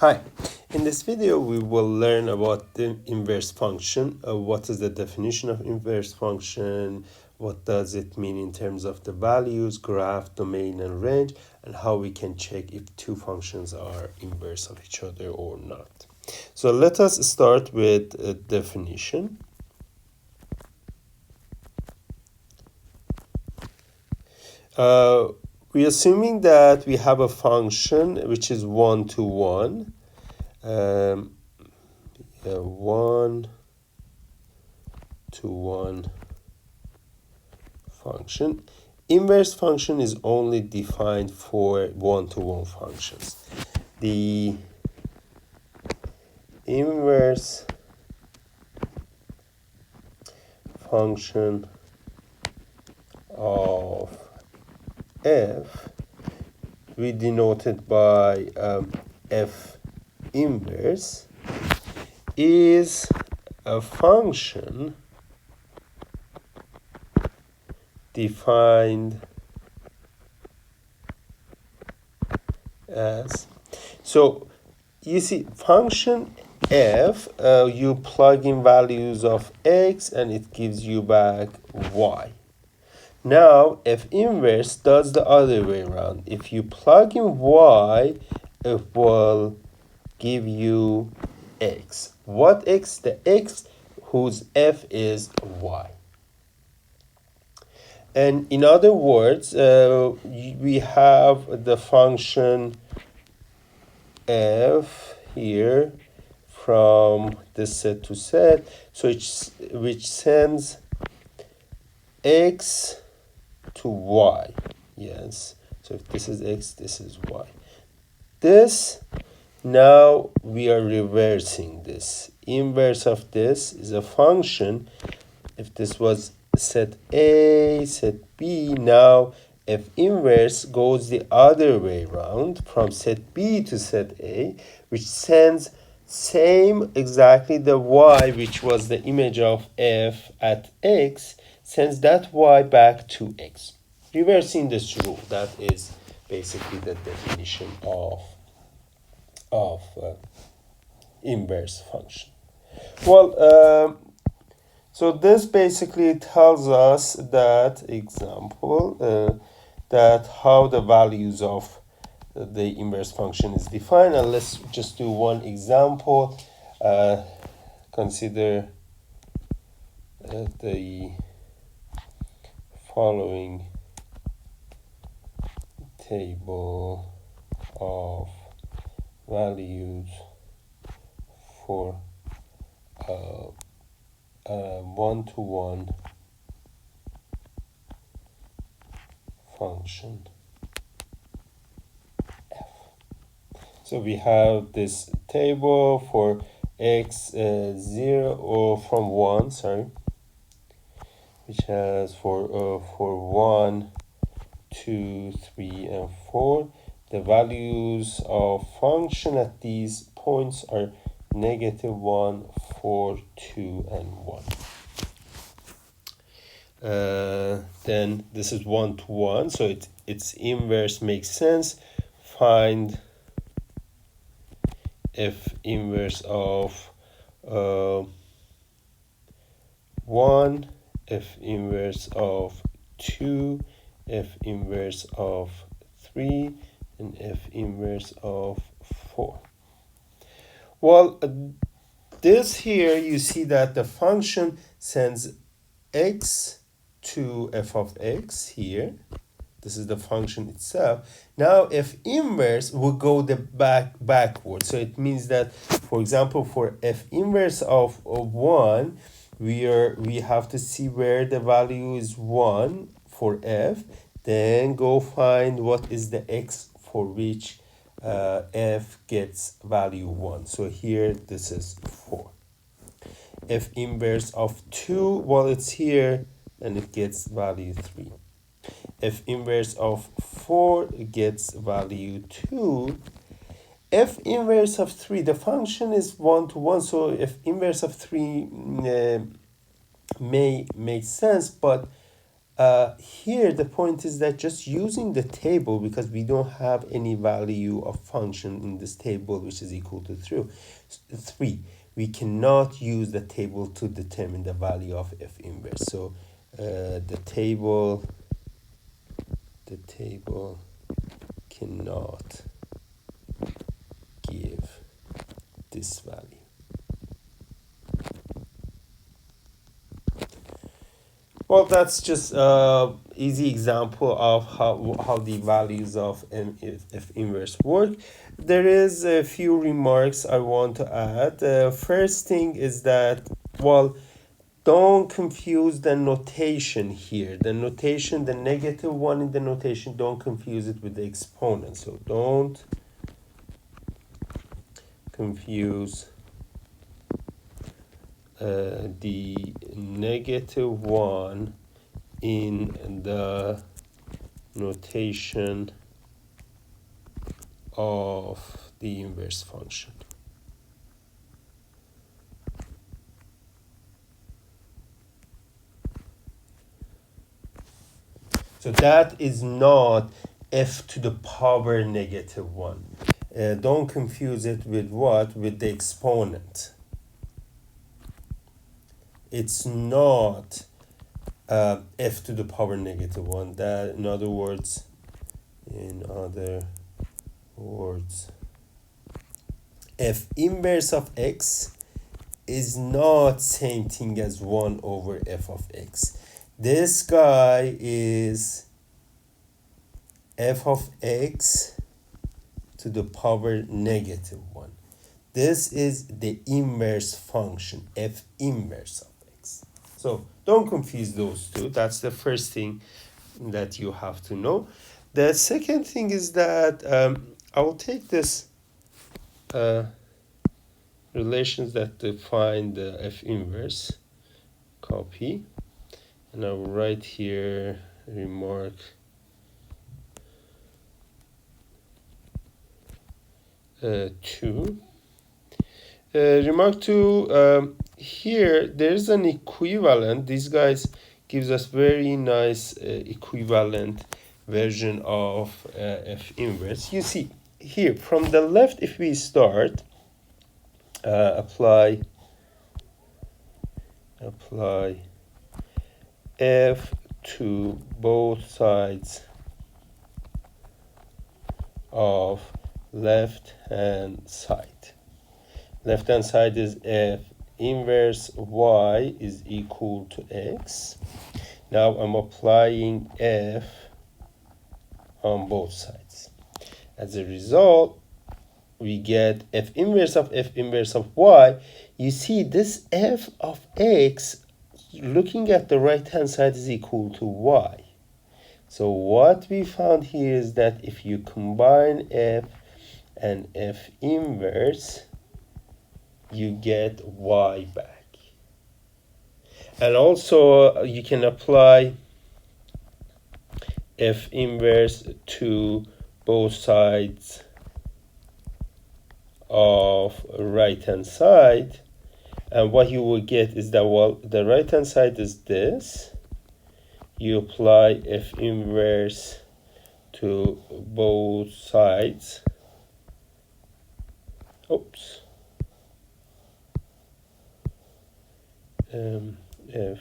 Hi, in this video we will learn about the inverse function. What is the definition of inverse function, what does it mean in terms of the values, graph, domain, and range, and how we can check if two functions are inverse of each other or not. So let us start with a definition. We're assuming that we have a function which is one-to-one. One-to-one function. Inverse function is only defined for one-to-one functions. The inverse function of f, we denote it by f inverse, is a function defined as, so you see function f, you plug in values of x and it gives you back y. Now f inverse does the other way around. If you plug in y, it will give you x. What x? The x whose f is y. And in other words, we have the function f here from this set to set, so which sends x to y. Yes, so if this is x, this is y. This, now we are reversing this. Inverse of this is a function. If this was set A, set B, now f inverse goes the other way around from set B to set A, which sends same exactly the y, which was the image of f at x, sends that y back to x. Reversing this rule, that is basically the definition of inverse function. Well, so this basically tells us that example, that how the values of the inverse function is defined. And let's just do one example. Consider the following table of values for one-to-one function f. So we have this table for x 0 or from 1, sorry, which has for 1, 2, 3, and 4. The values of function at these points are -1, 4, 2, and 1. Then this is one-to-one, so its inverse makes sense. Find f inverse of 1, f inverse of 2, f inverse of 3, and f inverse of 4. Well, this here, you see that the function sends x to f of x here. This is the function itself. Now f inverse will go the backward. So it means that, for example, for f inverse of 1, we have to see where the value is 1 for f, then go find what is the x for which f gets value 1. So here this is 4. F inverse of 2, well, it's here and it gets value 3. F inverse of 4 gets value 2. F inverse of 3, the function is one-to-one, so F inverse of 3 may make sense, but Here the point is that just using the table, because we don't have any value of function in this table which is equal to 3, we cannot use the table to determine the value of f inverse. So the table cannot give this value. Well, that's just an easy example of how the values of f inverse work. There is a few remarks I want to add. First thing is that, well, don't confuse the notation here. The notation, the negative one in the notation, don't confuse it with the exponent. So don't confuse the negative one in the notation of the inverse function. So that is not f to the power negative 1. Don't confuse it with what? With the exponent. It's not f to the power negative 1. That, in other words, f inverse of x is not same thing as 1 over f of x. This guy is f of x to the power negative 1. This is the inverse function, f inverse of x. So don't confuse those two. That's the first thing that you have to know. The second thing is that I will take this relations that define the f inverse, copy, and I will write here remark two. Remark two, here there's an equivalent. These guys gives us very nice equivalent version of f inverse. You see here from the left, if we start apply f to both sides of left hand side. Left hand side is f inverse y is equal to x. Now I'm applying f on both sides. As a result, we get f inverse of y. You see this f of x, looking at the right hand side, is equal to y. So what we found here is that if you combine f and f inverse, you get y back. And also you can apply f inverse to both sides of right hand side, and what you will get is that, well, the right hand side is this. You apply f inverse to both sides. Oops. F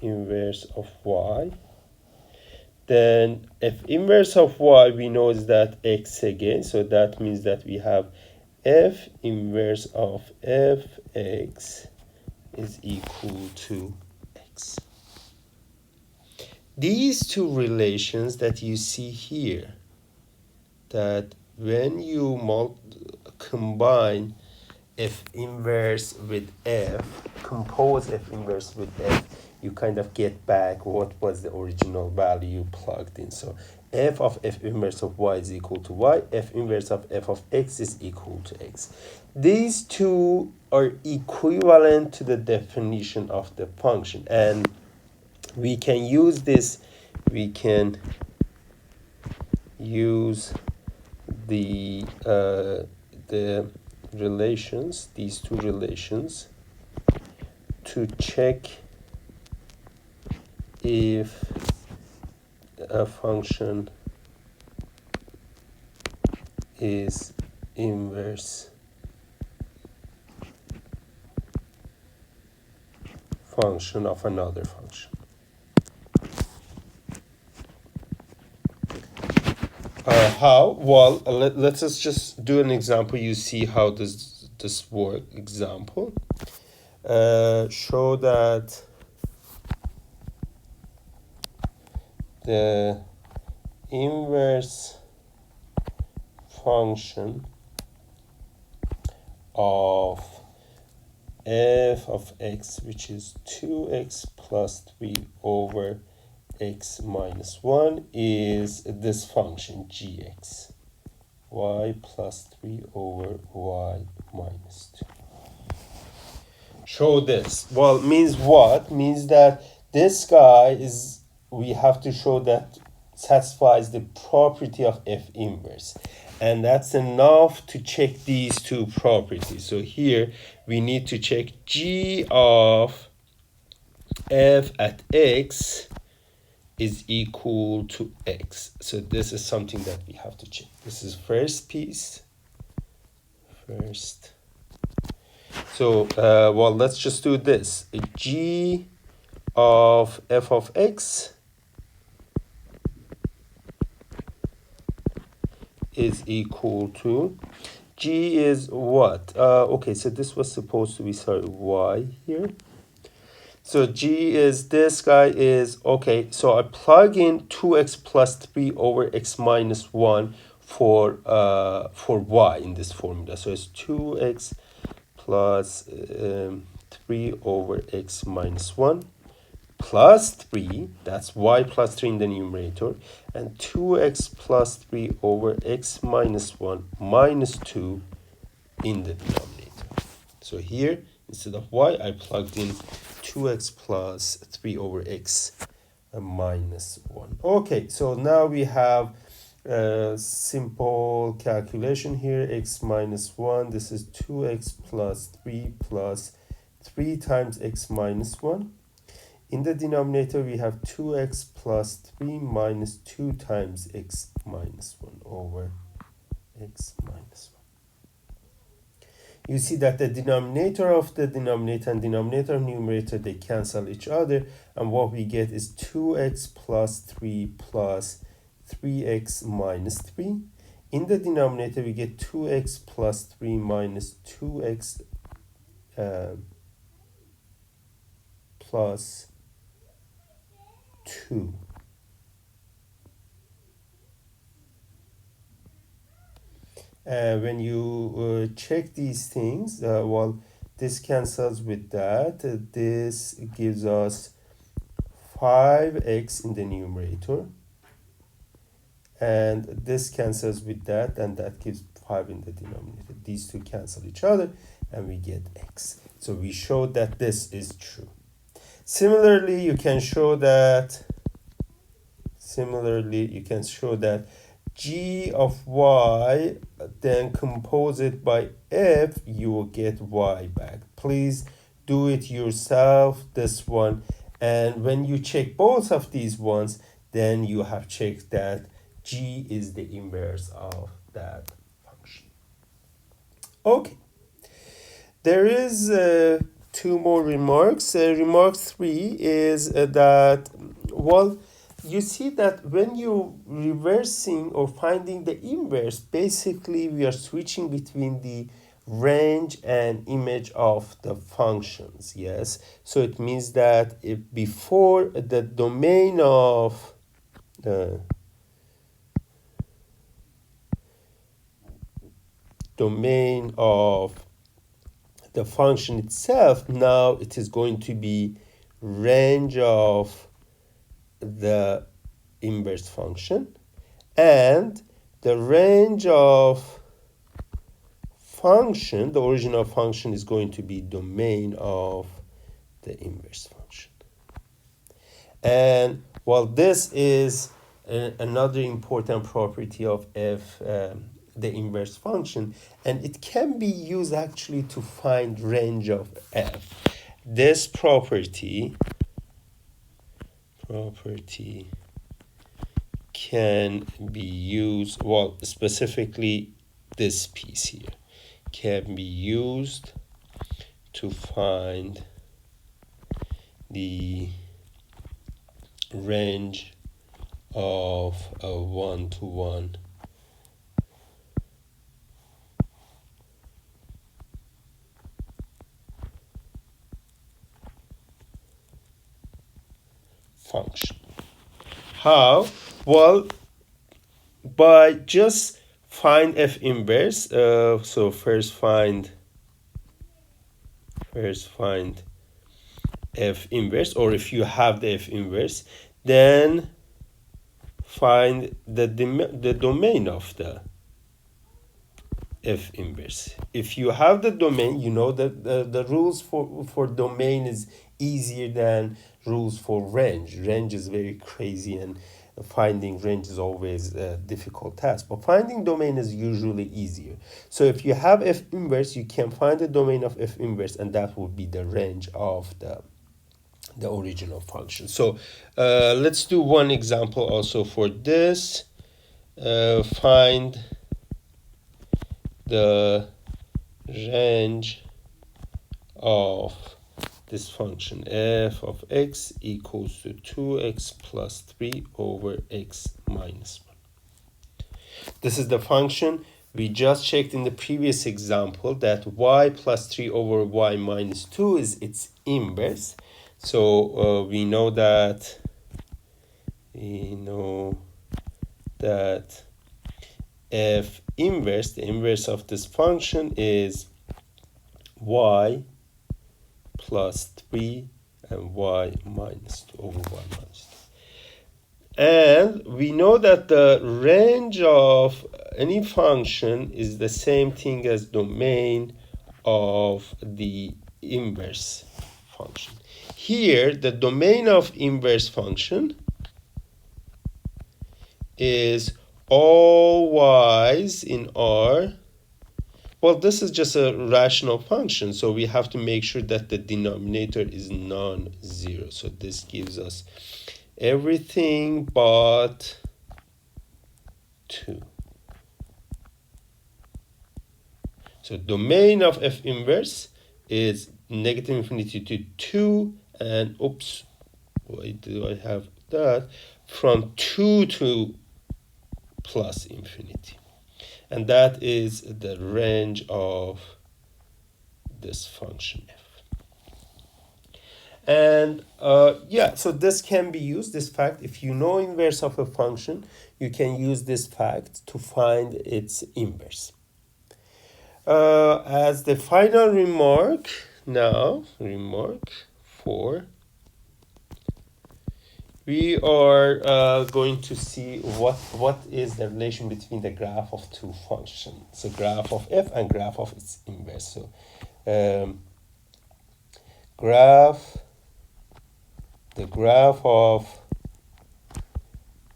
inverse of y. Then f inverse of y, we know is that x again, so that means that we have f inverse of fx is equal to x. These two relations that you see here, that when you combine f inverse with f, compose f inverse with f, you kind of get back what was the original value plugged in. So f of f inverse of y is equal to y, f inverse of f of x is equal to x. These two are equivalent to the definition of the function, and we can use this, we can use the relations, these two relations, to check if a function is inverse function of another function. How? Well, let's just do an example. You see how this work. Example. Show that the inverse function of f of x, which is 2x plus 3 over x minus 1, is this function gx, y plus 3 over y minus 2. Show this. Well, means what? Means that this guy is, we have to show that satisfies the property of f inverse. And that's enough to check these two properties. So here we need to check g of f at x is equal to x. So this is something that we have to check. This is first piece. First. So, well, let's just do this. G of f of x is equal to, g is what? Okay, so this was supposed to be, sorry, y here. So g is, this guy is, okay, so I plug in 2x plus 3 over x minus 1 for y in this formula. So it's 2x plus 3 over x minus 1 plus 3, that's y plus 3 in the numerator, and 2x plus 3 over x minus 1 minus 2 in the denominator. So here, instead of y, I plugged in 2x plus 3 over x minus 1. Okay, so now we have a simple calculation here. X minus 1, this is 2x plus 3 times x minus 1. In the denominator, we have 2x plus 3 minus 2 times x minus 1 over x minus 1. You see that the denominator of the denominator and denominator of numerator, they cancel each other. And what we get is 2x plus 3 plus 3x minus 3. In the denominator, we get 2x plus 3 minus 2x plus 2. When you check these things, well, this cancels with that. This gives us 5x in the numerator. And this cancels with that, and that gives 5 in the denominator. These two cancel each other, and we get x. So we showed that this is true. Similarly, you can show that g of y, then compose it by f, you will get y back. Please do it yourself, this one. And when you check both of these ones, then you have checked that g is the inverse of that function. Okay. There is two more remarks. Remark 3 is that, well, you see that when you reversing or finding the inverse, basically we are switching between the range and image of the functions. Yes, so it means that if before the domain of the function itself, now it is going to be range of the inverse function, and the range of function, the original function, is going to be domain of the inverse function. And well, this is another important property of f, the inverse function, and it can be used actually to find range of f. This property property can be used, well, specifically this piece here, can be used to find the range of a one-to-one function. How? Well, by just find f inverse. So first find f inverse, or if you have the f inverse, then find the domain of the f inverse. If you have the domain, you know that the rules for domain is easier than rules for range. Range is very crazy, and finding range is always a difficult task, but finding domain is usually easier. So if you have f inverse, you can find the domain of f inverse, and that would be the range of the original function. So let's do one example also for this. Find the range of this function f of x equals to 2x plus 3 over x minus 1. This is the function we just checked in the previous example, that y plus 3 over y minus 2 is its inverse. So we know that f inverse, the inverse of this function, is y plus 3 and y minus 2 over y minus 2. And we know that the range of any function is the same thing as domain of the inverse function. Here, the domain of inverse function is all y's in R. Well, this is just a rational function, so we have to make sure that the denominator is non-zero. So this gives us everything but 2. So domain of f inverse is negative infinity to 2, and oops, why do I have that? From 2 to plus infinity. And that is the range of this function f. And yeah, so this can be used, this fact. If you know inverse of a function, you can use this fact to find its inverse. As the final remark, now, remark 4, we are going to see what is the relation between the graph of two functions. So graph of f and graph of its inverse. So the graph of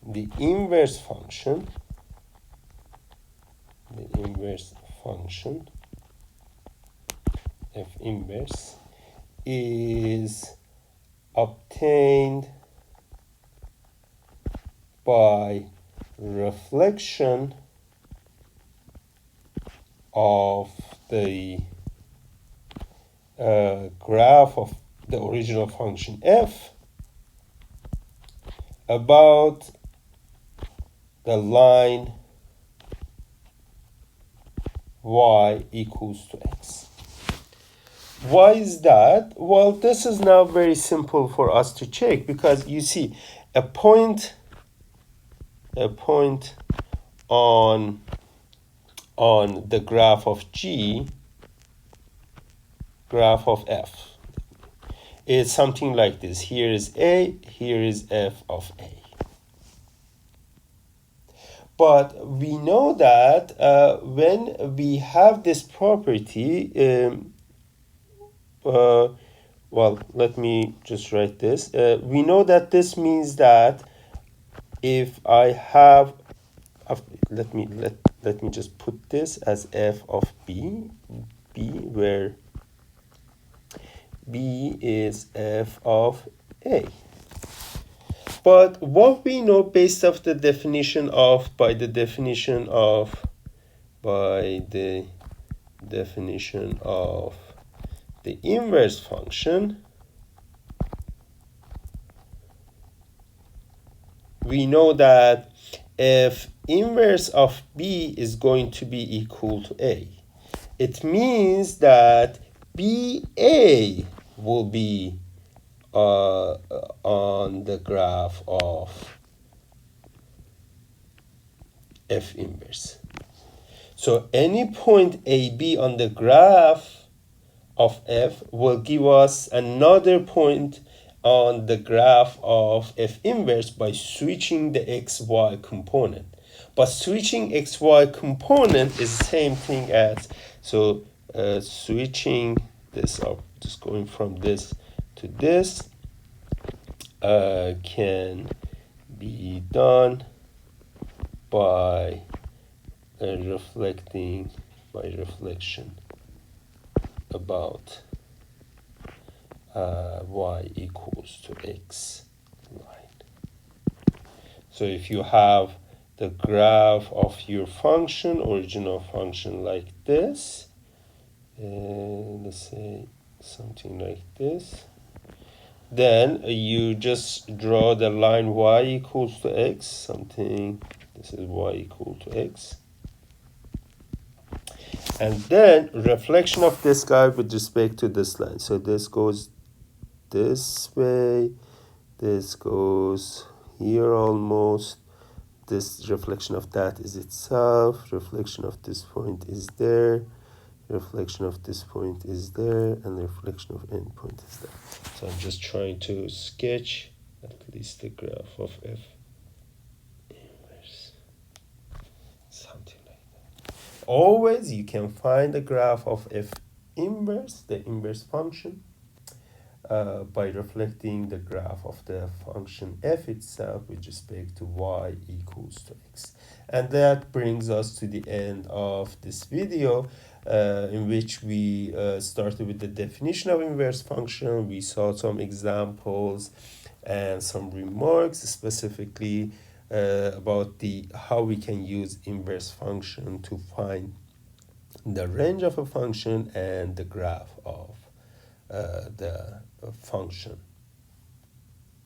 the inverse function, f inverse, is obtained by reflection of the graph of the original function f about the line y equals to x. Why is that? Well, this is now very simple for us to check, because you see a point on the graph of G, graph of f, is something like this. Here is A, here is f of A. But we know that when we have this property, well, let me just write this. We know that this means that if I have, let me just put this as f of b, where b is f of a. But what we know based off the definition of, by the definition of the inverse function, we know that if inverse of b is going to be equal to a, it means that BA will be on the graph of F inverse. So any point AB on the graph of F will give us another point on the graph of F inverse by switching the XY component. But switching XY component is the same thing as, so switching this up, just going from this to this, can be done by reflection about y equals to x line. So if you have the graph of your function, original function, like this, let's say something like this, then you just draw the line y equals to x, something, this is y equal to x, and then reflection of this guy with respect to this line. So this goes this way, this goes here almost, this reflection of that is itself, reflection of this point is there, reflection of this point is there, and the reflection of end point is there. So I'm just trying to sketch at least the graph of F inverse, something like that. Always you can find the graph of F inverse, the inverse function, by reflecting the graph of the function f itself with respect to y equals to x. And that brings us to the end of this video, in which we started with the definition of inverse function. We saw some examples and some remarks specifically about how we can use inverse function to find the range of a function and the graph of the function.